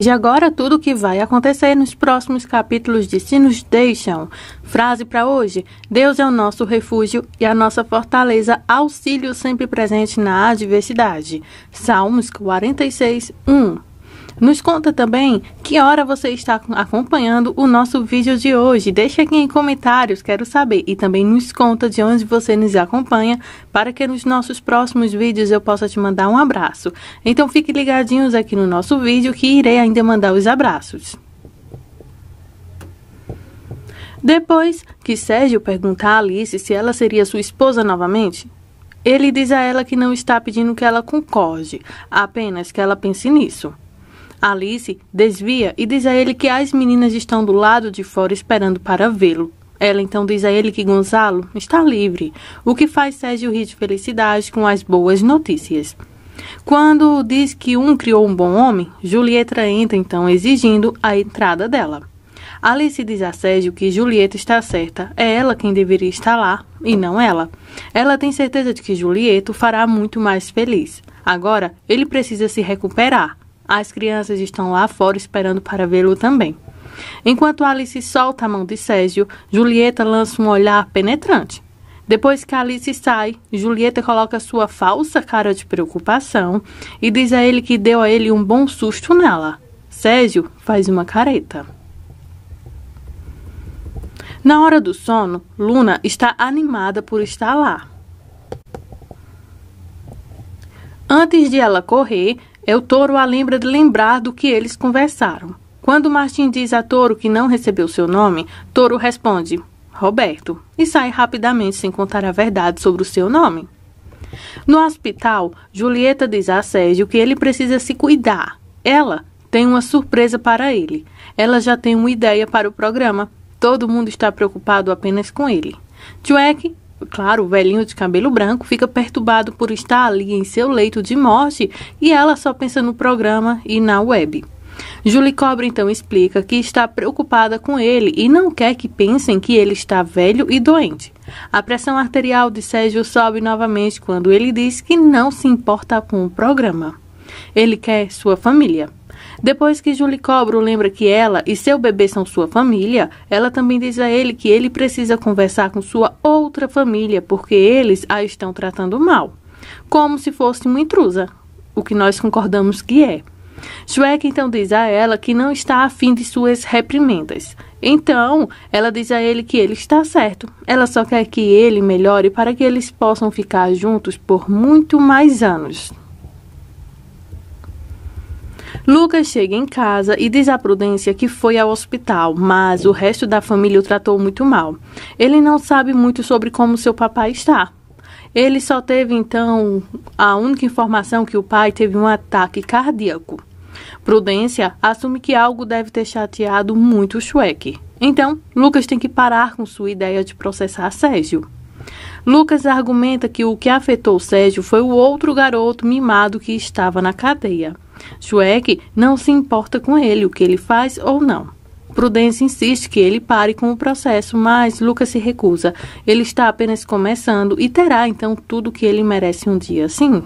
E agora tudo o que vai acontecer nos próximos capítulos de Se Nos Deixam. Frase para hoje: Deus é o nosso refúgio e a nossa fortaleza, auxílio sempre presente na adversidade. Salmos 46, 1. Nos conta também que hora você está acompanhando o nosso vídeo de hoje. Deixa aqui em comentários, quero saber. E também nos conta de onde você nos acompanha, para que nos nossos próximos vídeos eu possa te mandar um abraço. Então fiquem ligadinhos aqui no nosso vídeo que irei ainda mandar os abraços. Depois que Sérgio pergunta a Alice se ela seria sua esposa novamente, ele diz a ela que não está pedindo que ela concorde, apenas que ela pense nisso. Alice desvia e diz a ele que as meninas estão do lado de fora esperando para vê-lo. Ela então diz a ele que Gonzalo está livre, o que faz Sérgio rir de felicidade com as boas notícias. Quando diz que criou um bom homem, Julieta entra então exigindo a entrada dela. Alice diz a Sérgio que Julieta está certa, é ela quem deveria estar lá e não ela. Ela tem certeza de que Julieta o fará muito mais feliz. Agora, ele precisa se recuperar. As crianças estão lá fora esperando para vê-lo também. Enquanto Alice solta a mão de Sérgio, Julieta lança um olhar penetrante. Depois que Alice sai, Julieta coloca sua falsa cara de preocupação e diz a ele que deu a ele um bom susto nela. Sérgio faz uma careta. Na hora do sono, Luna está animada por estar lá. Antes de ela correr, Eutoro a lembra de lembrar do que eles conversaram. Quando Martim diz a Toro que não recebeu seu nome, Toro responde, Roberto, e sai rapidamente sem contar a verdade sobre o seu nome. No hospital, Julieta diz a Sérgio que ele precisa se cuidar. Ela tem uma surpresa para ele. Ela já tem uma ideia para o programa. Todo mundo está preocupado apenas com ele. Chuck, claro, o velhinho de cabelo branco, fica perturbado por estar ali em seu leito de morte e ela só pensa no programa e na web. Julie Cobra então explica que está preocupada com ele e não quer que pensem que ele está velho e doente. A pressão arterial de Sérgio sobe novamente quando ele diz que não se importa com o programa. Ele quer sua família. Depois que Julie Cobra lembra que ela e seu bebê são sua família, ela também diz a ele que ele precisa conversar com sua outra família porque eles a estão tratando mal, como se fosse uma intrusa, o que nós concordamos que é. Shrek então diz a ela que não está afim de suas reprimendas. Então, ela diz a ele que ele está certo. Ela só quer que ele melhore para que eles possam ficar juntos por muito mais anos. Lucas chega em casa e diz a Prudência que foi ao hospital, mas o resto da família o tratou muito mal. Ele não sabe muito sobre como seu papai está. Ele só teve, então, a única informação que o pai teve um ataque cardíaco. Prudência assume que algo deve ter chateado muito o Shrek. Então, Lucas tem que parar com sua ideia de processar Sérgio. Lucas argumenta que o que afetou Sérgio foi o outro garoto mimado que estava na cadeia. Shrek não se importa com ele, o que ele faz ou não. Prudência insiste que ele pare com o processo, mas Lucas se recusa. Ele está apenas começando e terá então tudo o que ele merece um dia, sim.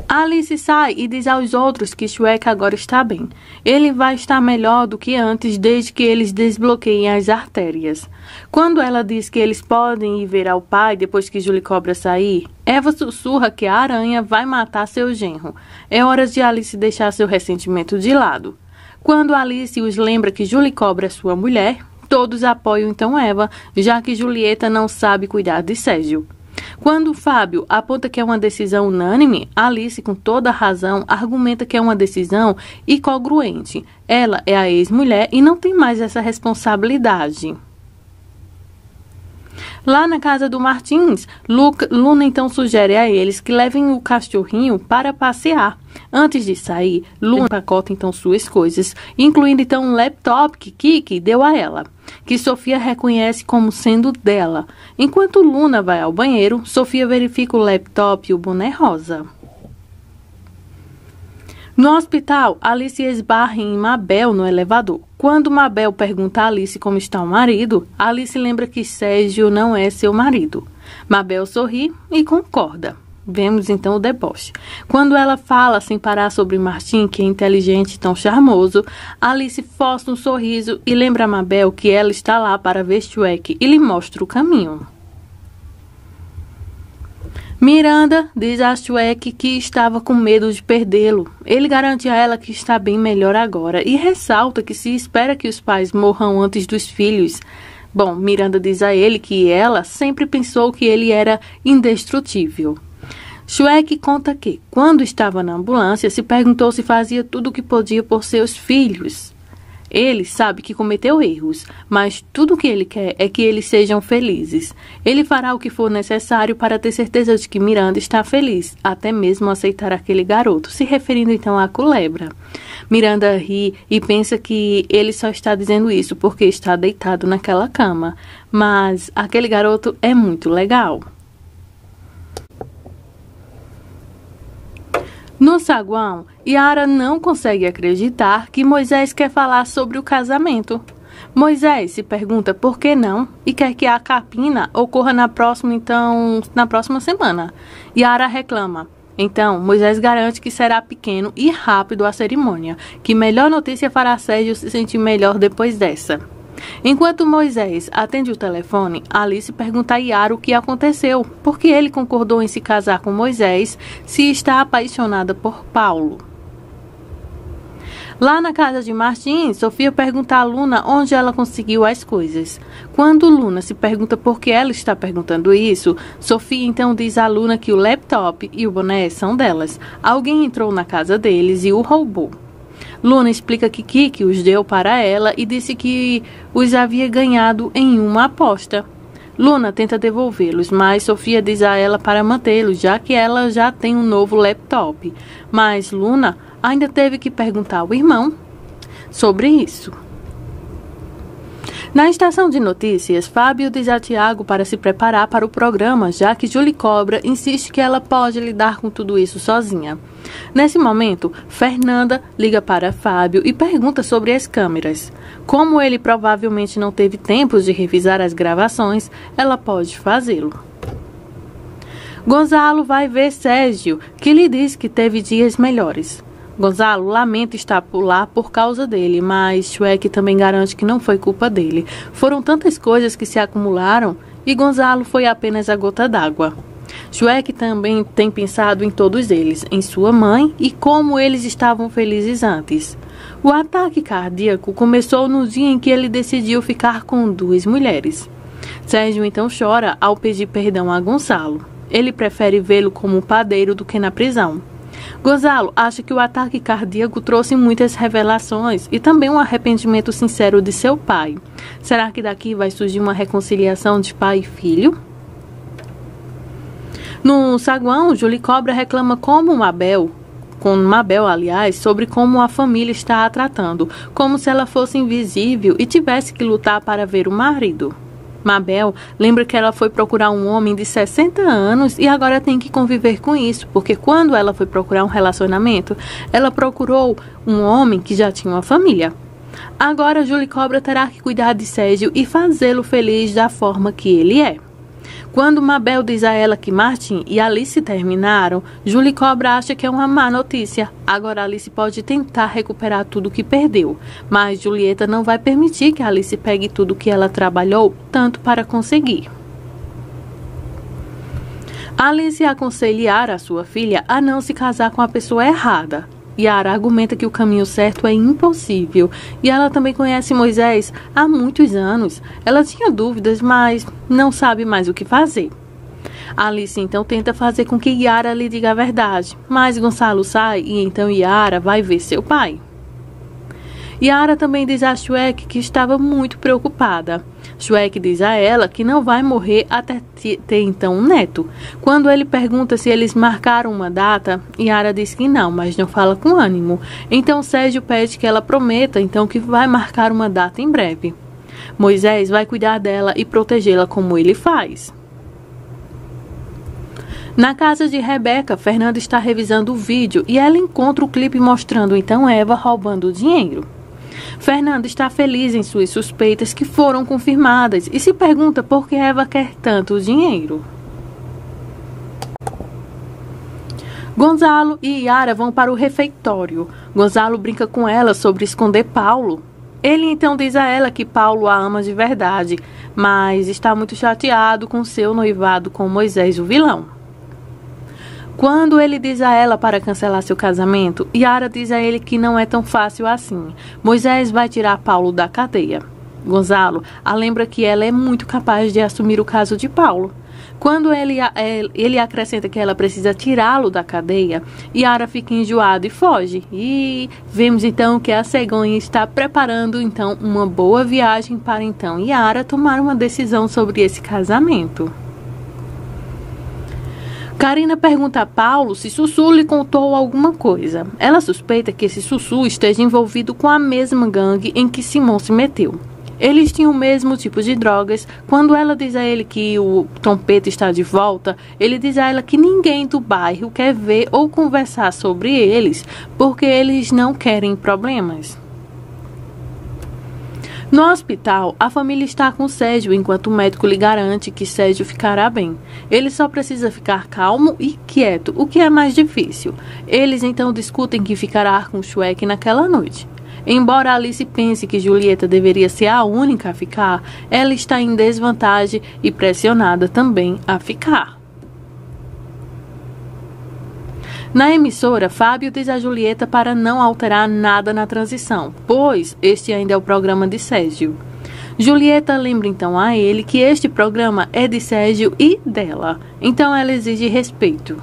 Alice sai e diz aos outros que Shrek agora está bem. Ele vai estar melhor do que antes desde que eles desbloqueiem as artérias. Quando ela diz que eles podem ir ver ao pai depois que Julie Cobra sair, Eva sussurra que a aranha vai matar seu genro. É hora de Alice deixar seu ressentimento de lado. Quando Alice os lembra que Julie Cobra é sua mulher, todos apoiam então Eva, já que Julieta não sabe cuidar de Sérgio. Quando Fábio aponta que é uma decisão unânime, Alice, com toda a razão, argumenta que é uma decisão incongruente. Ela é a ex-mulher e não tem mais essa responsabilidade. Lá na casa do Martins, Luna então sugere a eles que levem o cachorrinho para passear. Antes de sair, Luna empacota então suas coisas, incluindo então um laptop que Kiki deu a ela, que Sofia reconhece como sendo dela. Enquanto Luna vai ao banheiro, Sofia verifica o laptop e o boné rosa. No hospital, Alice esbarra em Mabel no elevador. Quando Mabel pergunta a Alice como está o marido, Alice lembra que Sérgio não é seu marido. Mabel sorri e concorda. Vemos então o deboche. Quando ela fala sem parar sobre Martim, que é inteligente e tão charmoso, Alice força um sorriso e lembra a Mabel que ela está lá para ver Shrek e lhe mostra o caminho. Miranda diz a Shrek que estava com medo de perdê-lo. Ele garante a ela que está bem melhor agora e ressalta que se espera que os pais morram antes dos filhos. Bom, Miranda diz a ele que ela sempre pensou que ele era indestrutível. Shrek conta que, quando estava na ambulância, se perguntou se fazia tudo o que podia por seus filhos. Ele sabe que cometeu erros, mas tudo o que ele quer é que eles sejam felizes. Ele fará o que for necessário para ter certeza de que Miranda está feliz, até mesmo aceitar aquele garoto, se referindo então à culebra. Miranda ri e pensa que ele só está dizendo isso porque está deitado naquela cama, mas aquele garoto é muito legal. No saguão, Yara não consegue acreditar que Moisés quer falar sobre o casamento. Moisés se pergunta por que não e quer que a capina ocorra na próxima semana. Yara reclama. Então, Moisés garante que será pequeno e rápido a cerimônia, que melhor notícia fará Sérgio se sentir melhor depois dessa. Enquanto Moisés atende o telefone, Alice pergunta a Yara o que aconteceu, porque ele concordou em se casar com Moisés se está apaixonada por Paulo. Lá na casa de Martim, Sofia pergunta a Luna onde ela conseguiu as coisas. Quando Luna se pergunta por que ela está perguntando isso, Sofia então diz a Luna que o laptop e o boné são delas. Alguém entrou na casa deles e o roubou. Luna explica que Kiki os deu para ela e disse que os havia ganhado em uma aposta. Luna tenta devolvê-los, mas Sofia diz a ela para mantê-los, já que ela já tem um novo laptop. Mas Luna ainda teve que perguntar ao irmão sobre isso. Na estação de notícias, Fábio diz a Tiago para se preparar para o programa, já que Julie Cobra insiste que ela pode lidar com tudo isso sozinha. Nesse momento, Fernanda liga para Fábio e pergunta sobre as câmeras. Como ele provavelmente não teve tempo de revisar as gravações, ela pode fazê-lo. Gonzalo vai ver Sérgio, que lhe diz que teve dias melhores. Gonzalo lamenta estar lá por causa dele, mas Shrek também garante que não foi culpa dele. Foram tantas coisas que se acumularam e Gonzalo foi apenas a gota d'água. Shrek também tem pensado em todos eles, em sua mãe e como eles estavam felizes antes. O ataque cardíaco começou no dia em que ele decidiu ficar com 2 mulheres. Sérgio então chora ao pedir perdão a Gonzalo. Ele prefere vê-lo como padeiro do que na prisão. Gonzalo acha que o ataque cardíaco trouxe muitas revelações e também um arrependimento sincero de seu pai. Será que daqui vai surgir uma reconciliação de pai e filho? No saguão, Julie Cobra reclama com Mabel, aliás, sobre como a família está a tratando, como se ela fosse invisível e tivesse que lutar para ver o marido. Mabel lembra que ela foi procurar um homem de 60 anos e agora tem que conviver com isso, porque quando ela foi procurar um relacionamento, ela procurou um homem que já tinha uma família. Agora Julie Cobra terá que cuidar de Sérgio e fazê-lo feliz da forma que ele é. Quando Mabel diz a ela que Martin e Alice terminaram, Julie Cobra acha que é uma má notícia. Agora Alice pode tentar recuperar tudo o que perdeu, mas Julieta não vai permitir que Alice pegue tudo que ela trabalhou tanto para conseguir. Alice aconselha Yara, sua filha, a não se casar com a pessoa errada. Yara argumenta que o caminho certo é impossível e ela também conhece Moisés há muitos anos. Ela tinha dúvidas, mas não sabe mais o que fazer. Alice então tenta fazer com que Yara lhe diga a verdade, mas Gonçalo sai e então Yara vai ver seu pai. Yara também diz a Shrek que estava muito preocupada. Shrek diz a ela que não vai morrer até ter então um neto. Quando ele pergunta se eles marcaram uma data, Yara diz que não, mas não fala com ânimo. Então Sérgio pede que ela prometa então que vai marcar uma data em breve. Moisés vai cuidar dela e protegê-la como ele faz. Na casa de Rebeca, Fernanda está revisando o vídeo e ela encontra o clipe mostrando então Eva roubando o dinheiro. Fernanda está feliz em suas suspeitas que foram confirmadas e se pergunta por que Eva quer tanto dinheiro. Gonzalo e Yara vão para o refeitório. Gonzalo brinca com ela sobre esconder Paulo. Ele então diz a ela que Paulo a ama de verdade, mas está muito chateado com seu noivado com Moisés, o vilão. Quando ele diz a ela para cancelar seu casamento, Yara diz a ele que não é tão fácil assim. Moisés vai tirar Paulo da cadeia. Gonzalo a lembra que ela é muito capaz de assumir o caso de Paulo. Quando ele acrescenta que ela precisa tirá-lo da cadeia, Yara fica enjoada e foge. E vemos então que a cegonha está preparando então uma boa viagem para então Yara tomar uma decisão sobre esse casamento. Karina pergunta a Paulo se Sussu lhe contou alguma coisa. Ela suspeita que esse Sussu esteja envolvido com a mesma gangue em que Simão se meteu. Eles tinham o mesmo tipo de drogas. Quando ela diz a ele que o trompeta está de volta, ele diz a ela que ninguém do bairro quer ver ou conversar sobre eles, porque eles não querem problemas. No hospital, a família está com Sérgio, enquanto o médico lhe garante que Sérgio ficará bem. Ele só precisa ficar calmo e quieto, o que é mais difícil. Eles então discutem que ficará com Shrek naquela noite. Embora Alice pense que Julieta deveria ser a única a ficar, ela está em desvantagem e pressionada também a ficar. Na emissora, Fábio diz a Julieta para não alterar nada na transição, pois este ainda é o programa de Sérgio. Julieta lembra então a ele que este programa é de Sérgio e dela, então ela exige respeito.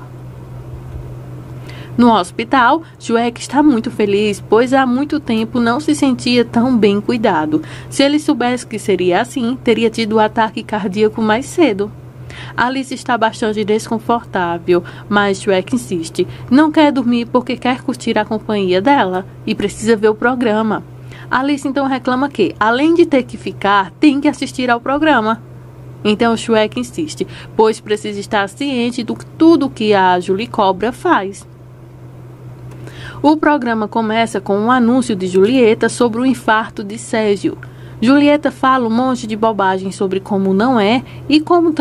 No hospital, Shrek está muito feliz, pois há muito tempo não se sentia tão bem cuidado. Se ele soubesse que seria assim, teria tido o ataque cardíaco mais cedo. Alice está bastante desconfortável, mas Shrek insiste. Não quer dormir porque quer curtir a companhia dela e precisa ver o programa. Alice então reclama que, além de ter que ficar, tem que assistir ao programa. Então Shrek insiste, pois precisa estar ciente de tudo que a Julie Cobra faz. O programa começa com um anúncio de Julieta sobre o infarto de Sérgio. Julieta fala um monte de bobagem sobre como não é e como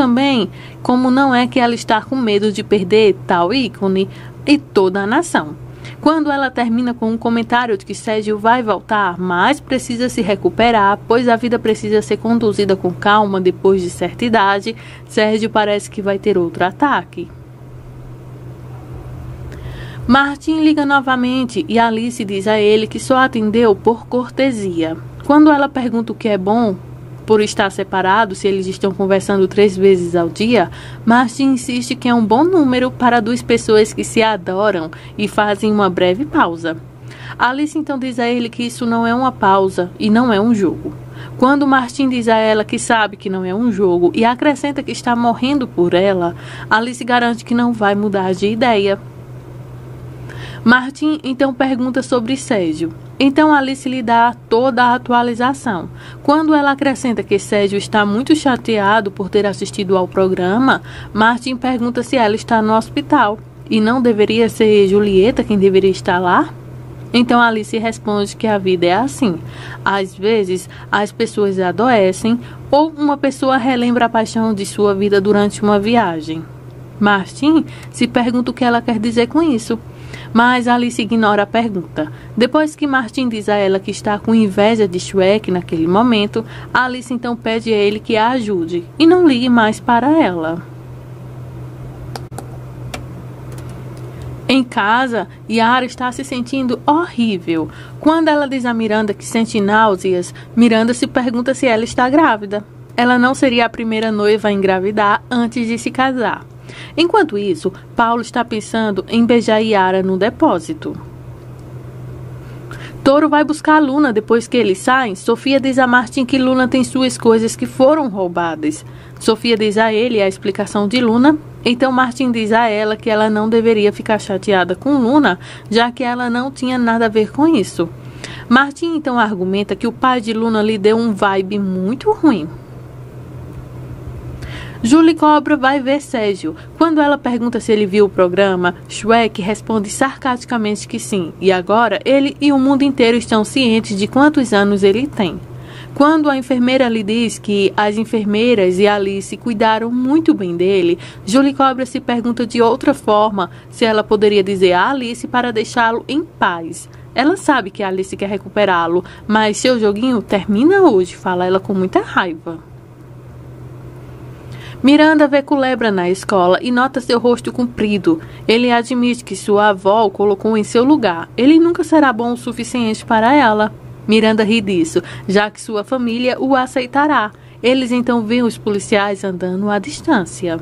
não é que ela está com medo de perder tal ícone e toda a nação. Quando ela termina com um comentário de que Sérgio vai voltar, mas precisa se recuperar, pois a vida precisa ser conduzida com calma depois de certa idade, Sérgio parece que vai ter outro ataque. Martin liga novamente e Alice diz a ele que só atendeu por cortesia. Quando ela pergunta o que é bom por estar separado, se eles estão conversando 3 vezes ao dia, Martin insiste que é um bom número para 2 pessoas que se adoram e fazem uma breve pausa. Alice então diz a ele que isso não é uma pausa e não é um jogo. Quando Martin diz a ela que sabe que não é um jogo e acrescenta que está morrendo por ela, Alice garante que não vai mudar de ideia. Martin então pergunta sobre Sérgio. Então Alice lhe dá toda a atualização. Quando ela acrescenta que Sérgio está muito chateado por ter assistido ao programa, Martin pergunta se ela está no hospital. E não deveria ser Julieta quem deveria estar lá? Então Alice responde que a vida é assim. Às vezes as pessoas adoecem ou uma pessoa relembra a paixão de sua vida durante uma viagem. Martin se pergunta o que ela quer dizer com isso. Mas Alice ignora a pergunta. Depois que Martin diz a ela que está com inveja de Shrek naquele momento, Alice então pede a ele que a ajude e não ligue mais para ela. Em casa, Yara está se sentindo horrível. Quando ela diz a Miranda que sente náuseas, Miranda se pergunta se ela está grávida. Ela não seria a primeira noiva a engravidar antes de se casar. Enquanto isso, Paulo está pensando em beijar Yara no depósito. Toro vai buscar Luna depois que eles saem. Sofia diz a Martin que Luna tem suas coisas que foram roubadas. Sofia diz a ele a explicação de Luna. Então Martin diz a ela que ela não deveria ficar chateada com Luna, já que ela não tinha nada a ver com isso. Martin então argumenta que o pai de Luna lhe deu um vibe muito ruim. Julie Cobra vai ver Sérgio. Quando ela pergunta se ele viu o programa, Shrek responde sarcasticamente que sim. E agora ele e o mundo inteiro estão cientes de quantos anos ele tem. Quando a enfermeira lhe diz que as enfermeiras e Alice cuidaram muito bem dele, Julie Cobra se pergunta de outra forma se ela poderia dizer a Alice para deixá-lo em paz. Ela sabe que Alice quer recuperá-lo, mas seu joguinho termina hoje, fala ela com muita raiva. Miranda vê Culebra na escola e nota seu rosto comprido. Ele admite que sua avó o colocou em seu lugar. Ele nunca será bom o suficiente para ela. Miranda ri disso, já que sua família o aceitará. Eles então veem os policiais andando à distância.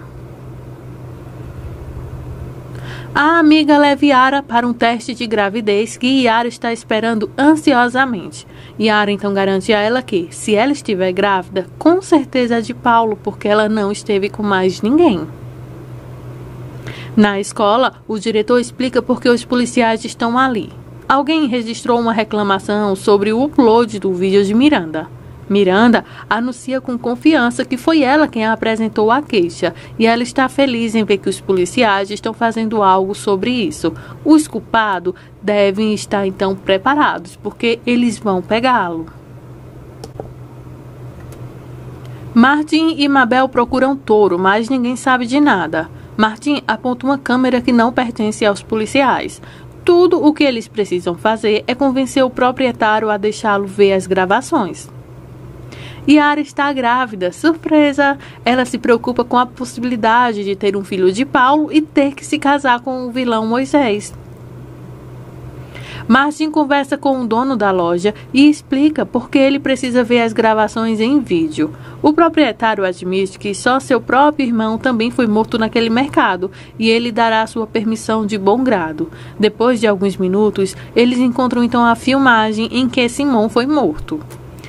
A amiga leva Yara para um teste de gravidez que Yara está esperando ansiosamente. Yara então garante a ela que, se ela estiver grávida, com certeza é de Paulo, porque ela não esteve com mais ninguém. Na escola, o diretor explica por que os policiais estão ali. Alguém registrou uma reclamação sobre o upload do vídeo de Miranda. Miranda anuncia com confiança que foi ela quem apresentou a queixa e ela está feliz em ver que os policiais estão fazendo algo sobre isso. Os culpados devem estar então preparados, porque eles vão pegá-lo. Martin e Mabel procuram Touro, mas ninguém sabe de nada. Martin aponta uma câmera que não pertence aos policiais. Tudo o que eles precisam fazer é convencer o proprietário a deixá-lo ver as gravações. Yara está grávida. Surpresa! Ela se preocupa com a possibilidade de ter um filho de Paulo e ter que se casar com o vilão Moisés. Martin conversa com o dono da loja e explica por que ele precisa ver as gravações em vídeo. O proprietário admite que só seu próprio irmão também foi morto naquele mercado e ele dará sua permissão de bom grado. Depois de alguns minutos, eles encontram então a filmagem em que Simon foi morto.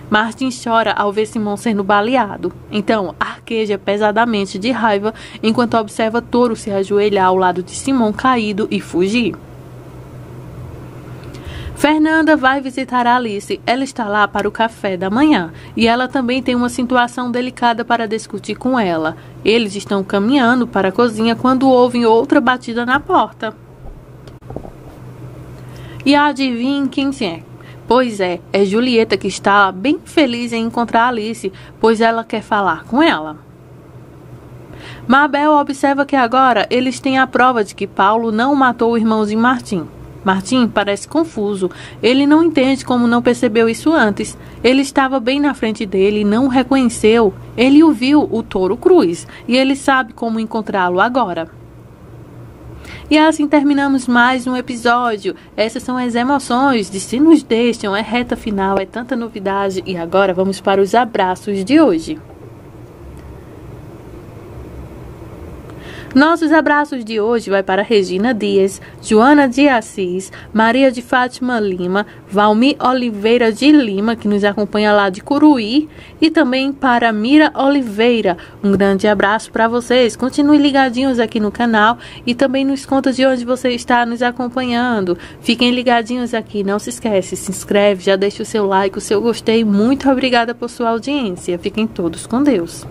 Martin chora ao ver Simon sendo baleado. Então, arqueja pesadamente de raiva enquanto observa Touro se ajoelhar ao lado de Simon caído e fugir. Fernanda vai visitar a Alice. Ela está lá para o café da manhã e ela também tem uma situação delicada para discutir com ela. Eles estão caminhando para a cozinha quando ouvem outra batida na porta. E adivinhem quem é? Pois é Julieta que está bem feliz em encontrar Alice, pois ela quer falar com ela. Mabel observa que agora eles têm a prova de que Paulo não matou o irmão de Martim. Martim parece confuso. Ele não entende como não percebeu isso antes. Ele estava bem na frente dele e não o reconheceu. Ele o viu, o Touro Cruz, e ele sabe como encontrá-lo agora. E assim terminamos mais um episódio. Essas são as emoções de Se Nos Deixam. É reta final, é tanta novidade. E agora vamos para os abraços de hoje. Nossos abraços de hoje vai para Regina Dias, Joana de Assis, Maria de Fátima Lima, Valmir Oliveira de Lima, que nos acompanha lá de Curuí, e também para Mira Oliveira. Um grande abraço para vocês. Continue ligadinhos aqui no canal e também nos conta de onde você está nos acompanhando. Fiquem ligadinhos aqui, não se esquece, se inscreve, já deixa o seu like, o seu gostei. Muito obrigada por sua audiência. Fiquem todos com Deus.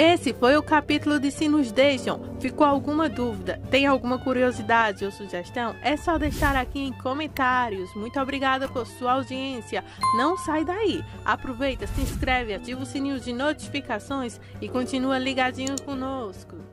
Esse foi o capítulo de Se Nos Deixam. Ficou alguma dúvida? Tem alguma curiosidade ou sugestão? É só deixar aqui em comentários. Muito obrigada por sua audiência. Não sai daí. Aproveita, se inscreve, ativa o sininho de notificações e continua ligadinho conosco.